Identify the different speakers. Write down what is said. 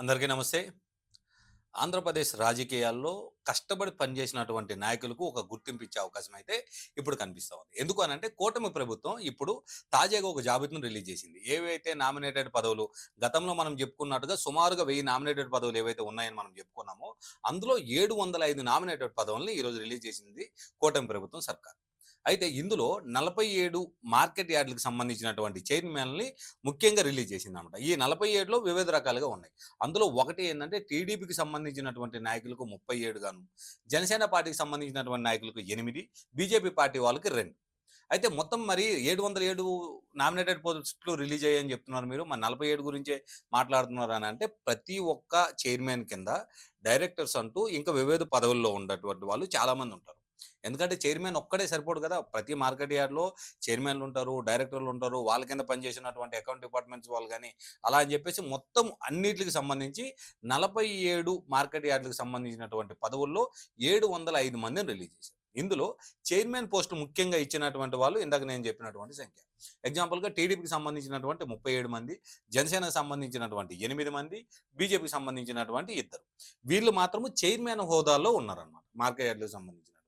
Speaker 1: అందరికీ నమస్తే. ఆంధ్రప్రదేశ్ రాజకీయాల్లో కష్టపడి పనిచేసినటువంటి నాయకులకు ఒక గుర్తింపు ఇచ్చే అవకాశం అయితే ఇప్పుడు కనిపిస్తా ఉంది. ఎందుకు అనంటే కూటమి ప్రభుత్వం ఇప్పుడు తాజాగా ఒక జాబితాను రిలీజ్ చేసింది. ఏవైతే నామినేటెడ్ పదవులు గతంలో మనం చెప్పుకున్నట్టుగా సుమారుగా 1000 నామినేటెడ్ పదవులు ఏవైతే ఉన్నాయని మనం చెప్పుకున్నామో, అందులో 705 నామినేటెడ్ పదవుల్ని ఈరోజు రిలీజ్ చేసింది కూటమి ప్రభుత్వం సర్కార్. అయితే ఇందులో 47 మార్కెట్ యార్డ్‌లకు సంబంధించినటువంటి చైర్మన్‌లని ముఖ్యంగా రిలీజ్ చేసిందనమాట. ఈ 47లో వివిధ రకాలుగా ఉన్నాయి. అందులో ఒకటి ఏందంటే టీడీపీకి సంబంధించినటువంటి నాయకులకు 37 గాను, జనసేన పార్టీకి సంబంధించినటువంటి నాయకులకు 8, బీజేపీ పార్టీ వాళ్ళకి 2. అయితే మొత్తం మరి 707 నామినేటెడ్ పోస్టులు రిలీజ్ అయ్యాయని చెప్తున్నారు మీరు. మరి 47 గురించే మాట్లాడుతున్నారు అని అంటే ప్రతి ఒక్క చైర్మన్ కింద డైరెక్టర్స్ అంటూ ఇంకా వివిధ పదవుల్లో ఉన్నటువంటి వాళ్ళు చాలామంది ఉంటారు. ఎందుకంటే చైర్మన్ ఒక్కడే సరిపోడు కదా! ప్రతి మార్కెట్ యార్డ్‌లో చైర్మన్‌లుంటారు, డైరెక్టర్‌లుంటారు. వాళ్ళ కింద పనిచేసినటువంటి అకౌంట్ డిపార్ట్మెంట్స్ వాళ్ళు గాని, అలా అని చెప్పేసి మొత్తం అన్నిట్లికి సంబంధించి 47 మార్కెట్ యార్డ్‌లకు సంబంధించినటువంటి పదవుల్లో 705 మందిని రిలీజ్ చేశారు. ఇందులో చైర్మన్ పోస్ట్ ముఖ్యంగా ఇచ్చినటువంటి వాళ్ళు ఇందాక నేను చెప్పినటువంటి సంఖ్య. ఎగ్జాంపుల్‌గా టీడీపీకి సంబంధించినటువంటి 37 మంది, జనసేనకు సంబంధించినటువంటి 8 మంది, బీజేపీకి సంబంధించినటువంటి ఇద్దరు. వీళ్ళు మాత్రము చైర్మన్ హోదాలో ఉన్నారన్నమాట. మార్కెట్ యార్డ్‌లకు సంబంధించినటువంటి.